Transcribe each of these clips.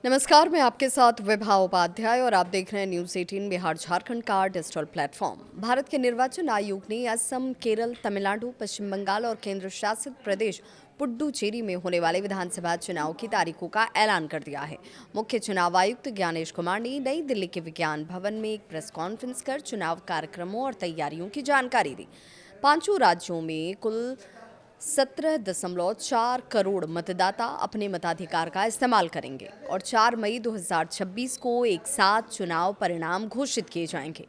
नमस्कार, मैं आपके साथ विभा उपाध्याय और आप देख रहे हैं न्यूज़ 18 बिहार झारखंड का डिजिटल प्लेटफॉर्म। भारत के निर्वाचन आयोग ने असम, केरल, तमिलनाडु, पश्चिम बंगाल और केंद्र शासित प्रदेश पुडुचेरी में होने वाले विधानसभा चुनाव की तारीखों का ऐलान कर दिया है। मुख्य चुनाव आयुक्त ज्ञानेश कुमार ने नई दिल्ली के विज्ञान भवन में एक प्रेस कॉन्फ्रेंस कर चुनाव कार्यक्रमों और तैयारियों की जानकारी दी। पांचों राज्यों में कुल 17.4 करोड़ मतदाता अपने मताधिकार का इस्तेमाल करेंगे और 4 मई 2026 को एक साथ चुनाव परिणाम घोषित किए जाएंगे।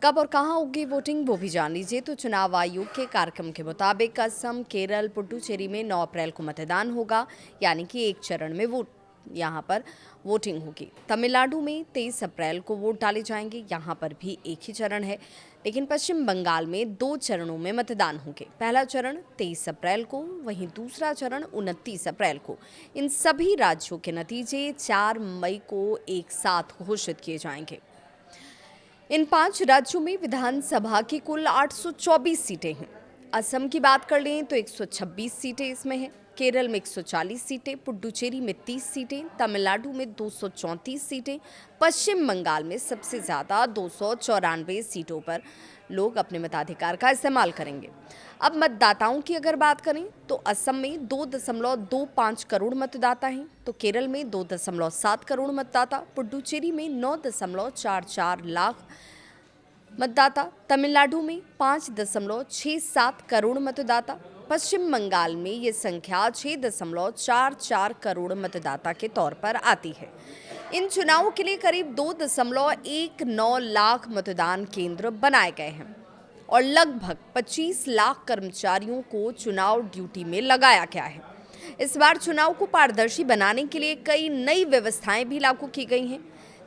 कब और कहां होगी वोटिंग वो भी जान लीजिए। तो चुनाव आयोग के कार्यक्रम के मुताबिक असम, केरल, पुडुचेरी में 9 अप्रैल को मतदान होगा, यानी कि एक चरण में यहाँ पर वोटिंग होगी। तमिलनाडु में 23 अप्रैल को वोट डाले जाएंगे, यहाँ पर भी एक ही चरण है। लेकिन पश्चिम बंगाल में 2 चरणों में मतदान होंगे। पहला चरण 23 अप्रैल को, वहीं दूसरा चरण 29 अप्रैल को। इन सभी राज्यों के नतीजे 4 मई को एक साथ घोषित किए जाएंगे। इन 5 राज्यों में विधानसभा की कुल 824 सीटें हैं। असम की बात कर लें तो 126 सीटें इसमें हैं, केरल में 140 सीटें, पुडुचेरी में 30 सीटें, तमिलनाडु में 234 सीटें, पश्चिम बंगाल में सबसे ज़्यादा 294 सीटों पर लोग अपने मताधिकार का इस्तेमाल करेंगे। अब मतदाताओं की अगर बात करें तो असम में 2.25 करोड़ मतदाता हैं, तो केरल में 2.7 करोड़ मतदाता, पुडुचेरी में 9.44 लाख मतदाता, तमिलनाडु में 5.67 करोड़ मतदाता, पश्चिम बंगाल में ये संख्या 6.44 करोड़ मतदाता के तौर पर आती है। इन चुनावों के लिए करीब 2.19 लाख मतदान केंद्र बनाए गए हैं और लगभग 25 लाख कर्मचारियों को चुनाव ड्यूटी में लगाया गया है। इस बार चुनाव को पारदर्शी बनाने के लिए कई नई व्यवस्थाएं भी लागू की गई हैं।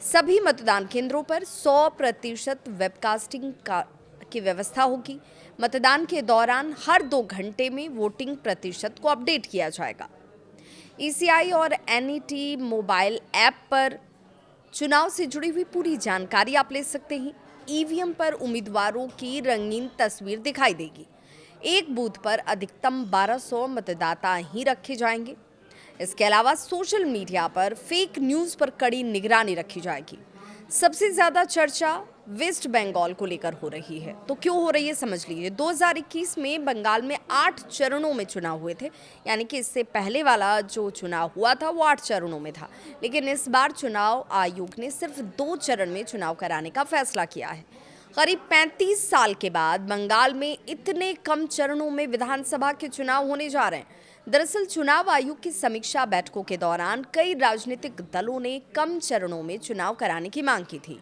सभी मतदान केंद्रों पर 100% वेबकास्टिंग की व्यवस्था होगी। मतदान के दौरान हर 2 घंटे में वोटिंग प्रतिशत को अपडेट किया जाएगा। ईसीआई और एनईटी मोबाइल ऐप पर चुनाव से जुड़ी हुई पूरी जानकारी आप ले सकते हैं। ईवीएम पर उम्मीदवारों की रंगीन तस्वीर दिखाई देगी। एक बूथ पर अधिकतम 1200 मतदाता ही रखे जाएंगे। इसके अलावा सोशल मीडिया पर फेक न्यूज़ पर कड़ी निगरानी रखी जाएगी। सबसे ज़्यादा चर्चा वेस्ट बंगाल को लेकर हो रही है। तो क्यों हो रही है समझ लीजिए। 2021 में बंगाल में 8 चरणों में चुनाव हुए थे, यानी कि इससे पहले वाला जो चुनाव हुआ था वो 8 चरणों में था। लेकिन इस बार चुनाव आयोग ने सिर्फ 2 चरण में चुनाव कराने का फैसला किया है। करीब 35 साल के बाद बंगाल में इतने कम चरणों में विधानसभा के चुनाव होने जा रहे हैं। दरअसल चुनाव आयोग की समीक्षा बैठकों के दौरान कई राजनीतिक दलों ने कम चरणों में चुनाव कराने की मांग की थी।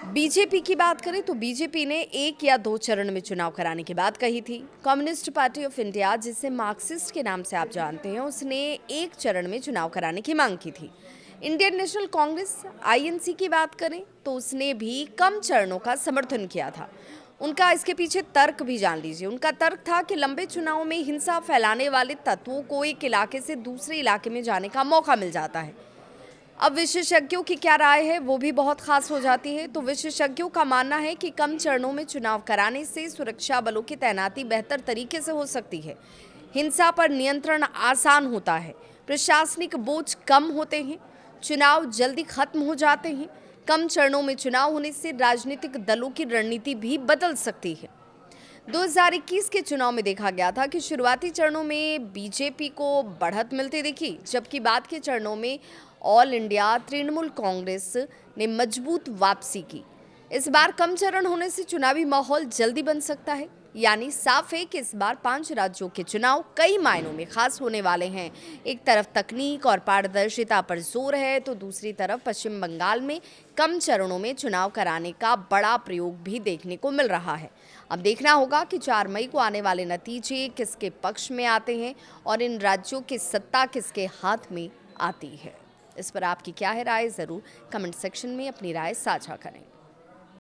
बीजेपी की बात करें तो बीजेपी ने 1 या 2 चरण में चुनाव कराने की बात कही थी। कम्युनिस्ट पार्टी ऑफ इंडिया, जिसे मार्क्सिस्ट के नाम से आप जानते हैं, उसने 1 चरण में चुनाव कराने की मांग की थी। इंडियन नेशनल कांग्रेस आईएनसी की बात करें तो उसने भी कम चरणों का समर्थन किया था। उनका इसके पीछे तर्क भी जान लीजिए। उनका तर्क था कि लंबे चुनाव में हिंसा फैलाने वाले तत्वों को एक इलाके से दूसरे इलाके में जाने का मौका मिल जाता है। अब विशेषज्ञों की क्या राय है वो भी बहुत खास हो जाती है। तो विशेषज्ञों का मानना है कि कम चरणों में चुनाव कराने से सुरक्षा बलों की तैनाती बेहतर तरीके से हो सकती है, हिंसा पर नियंत्रण आसान होता है, प्रशासनिक बोझ कम होते हैं, चुनाव जल्दी खत्म हो जाते हैं। कम चरणों में चुनाव होने से राजनीतिक दलों की रणनीति भी बदल सकती है। 2021 के चुनाव में देखा गया था कि शुरुआती चरणों में बीजेपी को बढ़त मिलती दिखी, जबकि बाद के चरणों में ऑल इंडिया तृणमूल कांग्रेस ने मजबूत वापसी की। इस बार कम चरण होने से चुनावी माहौल जल्दी बन सकता है, यानी साफ है कि इस बार 5 राज्यों के चुनाव कई मायनों में खास होने वाले हैं। एक तरफ तकनीक और पारदर्शिता पर जोर है, तो दूसरी तरफ पश्चिम बंगाल में कम चरणों में चुनाव कराने का बड़ा प्रयोग भी देखने को मिल रहा है। अब देखना होगा कि 4 मई को आने वाले नतीजे किसके पक्ष में आते हैं और इन राज्यों की सत्ता किसके हाथ में आती है। इस पर आपकी क्या है राय, ज़रूर कमेंट सेक्शन में अपनी राय साझा करें।